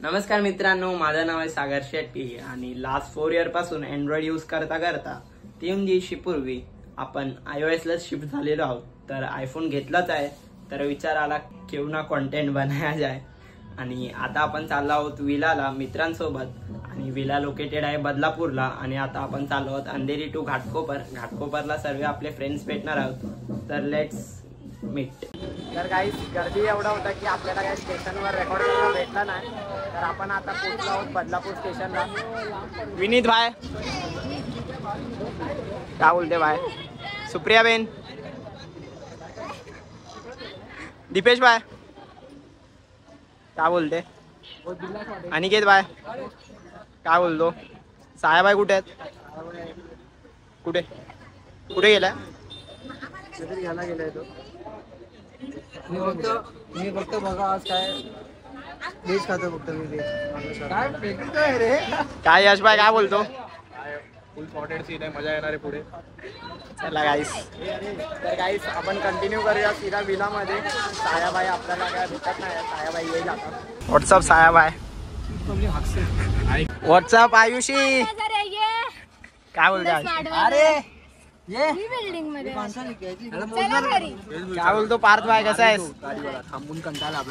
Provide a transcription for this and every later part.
नमस्कार मित्रांनो, माझं नाव आहे सागर शेट्टी आणि लास्ट 4 इयर पासून अँड्रॉइड यूज करता 3 दिवशीपूर्वी आपण iOS ला शिफ्ट झालेलो आहोत. तर आयफोन घेतलाच आहे, तर विचार आला क्यों ना कंटेंट बनाया जाए. आणि आता आपण चाललो आहोत विलाला मित्रांसोबत. आणि विला लोकेटेड आहे बदलापूरला. आणि आता आपण चाललो आहोत अंधेरी टू घाटकोपरला सर्व आपले फ्रेंड्स भेटणार आहोत. तर लेट्स मीट. तर काही गर्दी एवढा होता की आपल्याला काही स्टेशनवर रेकॉर्ड करायला भेटला नाही. तर आपण आता पोहोचलो आहोत बदलापूर स्टेशनला. विनीत भाई काय बोलते भाई? सुप्रिया बेन, दीपेश भाई काय बोलते? अनिकेत भाई काय बोलतो? सायाबाई कुठे आहेत? कुठे कुठे गेला? घ्यायला गेलाय तो. मी फक्त बघा आज काय व्हेज खातो फक्त मी. काय यश भाई काय बोलतो? फुल सॉर्टेड सीन आहे, मजा येणार आहे पुढे. चला गाईस, तर गाईस आपण कंटिन्यू करूया सीधा विलामध्ये. सायाबाई आपल्याला काय भेटत नाही. सायाबाई येईल आता. व्हॉट्सअप सायाबाई. व्हॉट्सअप आयुषी काय बोलतो? अरे ये बिल्डिंग मध्ये काय बोलतो? पार्थ भाई कसा आहेस? थांबून कंटाळा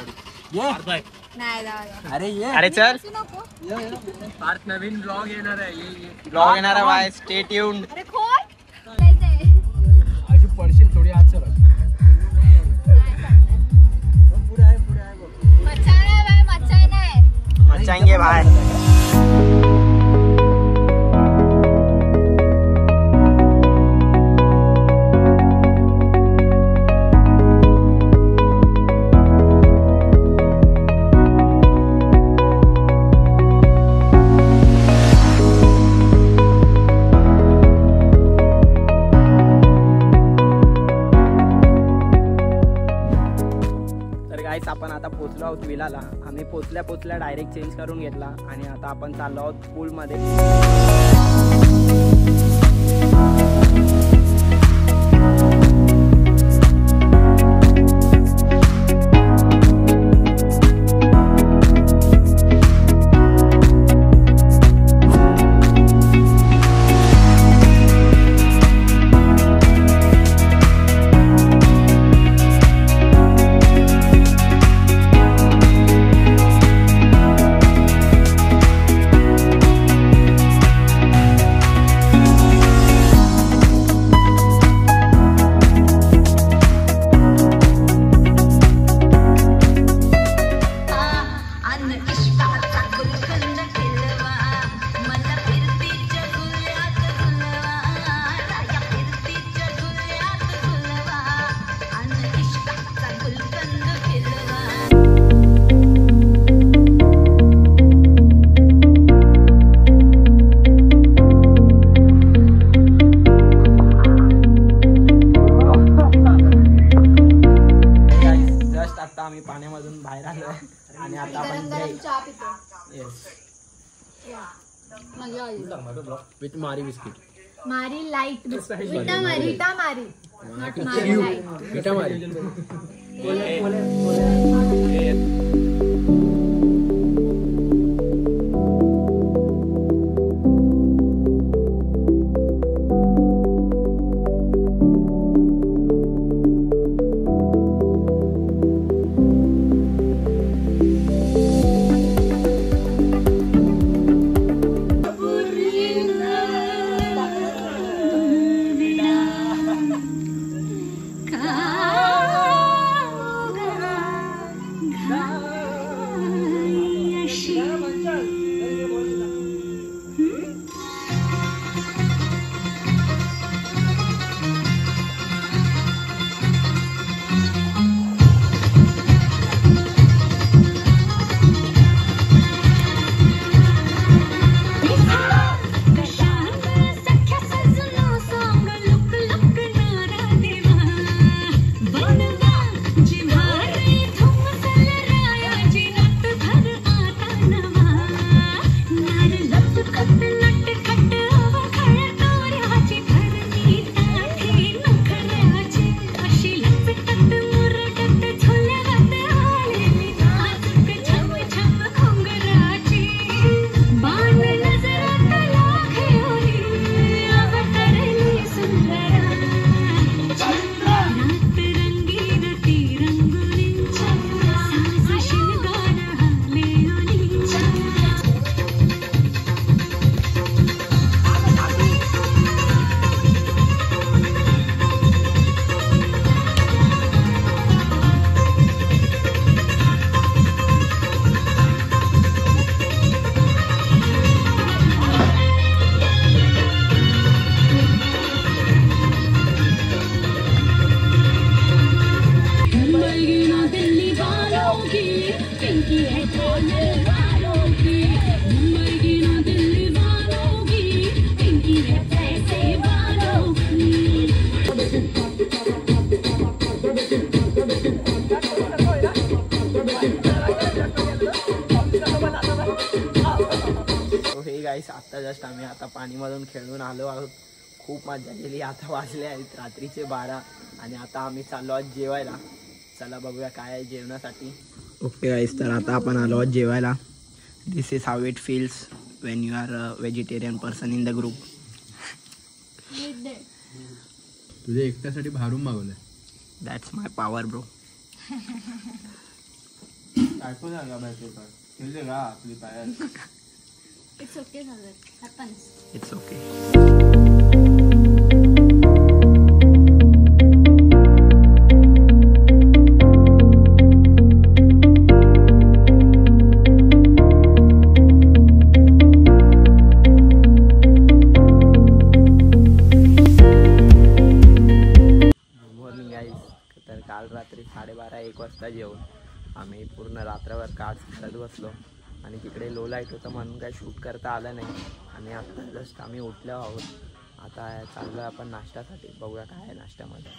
ये अरे ये अरे चल. पार्थ नवीन ब्लॉग येणार आहे. ब्लॉग येणार आहे भाई, स्टे ट्यून्ड. अशी पडशील थोडी आज. चल मचाएंगे भाई. आपण आता पोहोचलो आहोत विलाला. आम्ही पोहोचल्या डायरेक्ट चेंज करून घेतला आणि आता आपण चाललो आहोत पूलमध्ये. आम्ही पाण्यामधून बाहेर आलो आणि आता आपण with Marie biscuit. Marie light Vita Marie गाईस आता जस्ट आम्ही आता पाणीमधून खेळून आलो आहोत. खूप मजा केली. आता वाजले आहेत रात्रीचे 12 आणि आता आम्ही चाललो आहोत जेवायला. चला बघूया काय आहे जेवणासाठी. ओके गाईस, तर आता आपण आलो आहोत जेवायला. This is how it feels when you are a vegetarian person in the group. तुझ्या एकट्यासाठी बाहेरून मागवलंय. That's my power bro. It's okay, Sagar. Happens. It's okay. Morning guys. तर काल रात्री 12:30-1 वाजता जेवून आम्ही पूर्ण रात्रभर कार्ड्स खेळत बसलो आणि तिकडे लो लाईट होतं म्हणून काय शूट करता आलं नाही. आणि आता जस्ट आम्ही उठलो आहोत. आता चाललो आहे आपण नाश्त्यासाठी. बघूया काय आहे नाश्त्यामध्ये.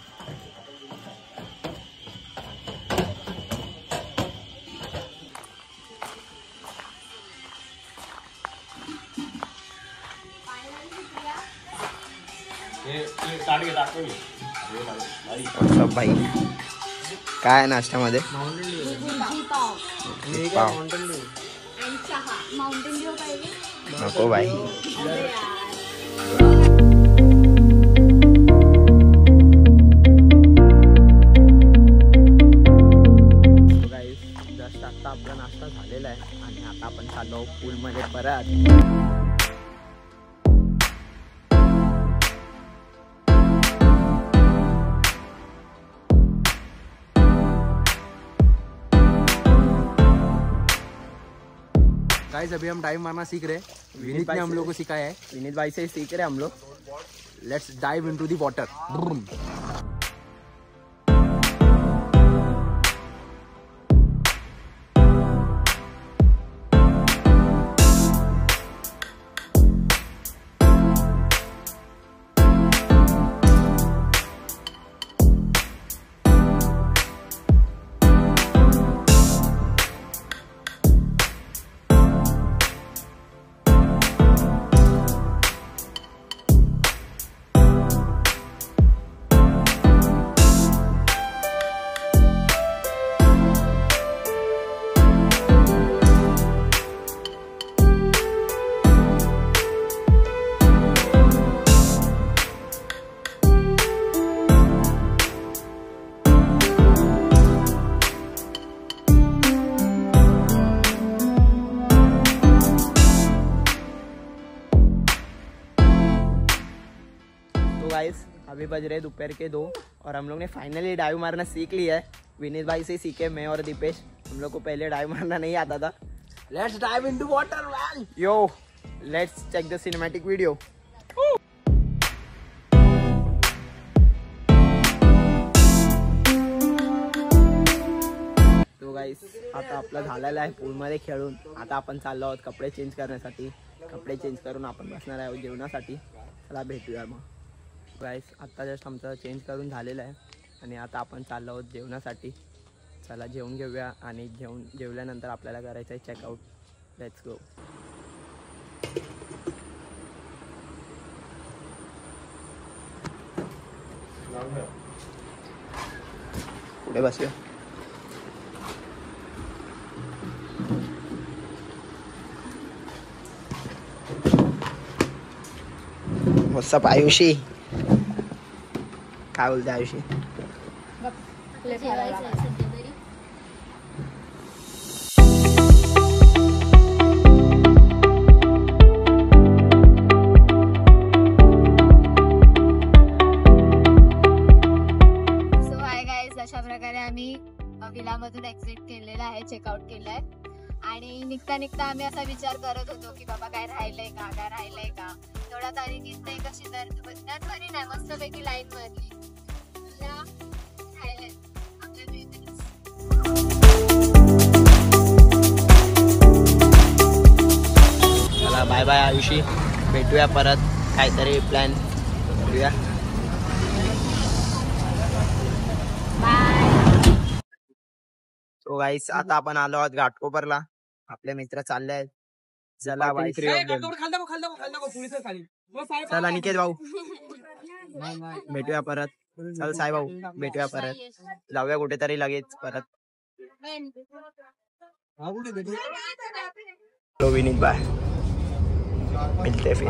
भाई काय आहे नाश्त्यामध्ये? पाव. नको भाई. जस्ट आता आपला नाश्ता झालेला आहे आणि आता आपण चाललो पूलमध्ये परत. गाइस अभी हम डाइव मारना सीख रहे हैं. विनीत ने हम लोग को सिखाया है. विनीत भाई से सीख रहे हम लोग. Let's dive into the water. Guys अभी बज रहे दोपहर के 2 और हम लोग ने फाइनली डाइव मारना सीख लिया है. विनीत भाई से सीखे मैं और दीपेश. हम लोग को पहले डाइव मारना नहीं आता था. Let's dive into water man. Yo let's check the cinematic video. तो गाइस आता आपलं झालेलं आहे पूलमध्ये खेळून. आता आपण चाललो आहोत कपडे चेंज करण्यासाठी. कपडे चेंज करून आपण बसणार आहोत जेवणासाठी. चला भेटूया मग. गाइस आत्ता जस्ट आमचं चेंज करून झालेलं आहे आणि आता आपण चाललो आहोत जेवणासाठी. चला जेवून घेऊया आणि जेवल्यानंतर आपल्याला करायचं आहे चेकआउट. Let's go. पुढे बसूया. व्हॉट्सअप आयुषी. काय बोलते आयुषी? अशा प्रकारे आम्ही विलामधून एक्झिट केलेला आहे. चेकआउट केलाय आणि निघता निघता आम्ही असा विचार करत होतो की बाबा काय राहिलंय का तेवढा तारीख नाही कशी तर बरी नाही मस्तपैकी लाईन मारली. राहिलंय आपल्या आयुषी. भेटूया परत काहीतरी प्लॅन करूया. सो गाईस आता आपण आलो आहोत घाटकोपरला. आपले मित्र चालले आहेत. चला बाई. चला निकेत भाऊ भेटूया परत. चल साई भाऊ भेटूया परत. जाऊया कुठेतरी लगेच परत. तो विनीत बाय मिळते फिर.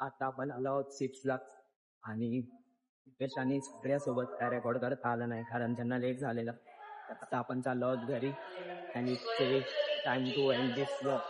आता आपण आलो आहोत सिप्सला आणि मुकेश आणि सगळ्यासोबत काय रेकॉर्ड करता आलं नाही कारण त्यांना लेट झालेलं. आता आपण चाललो आहोत घरी आणि time to end this vlog.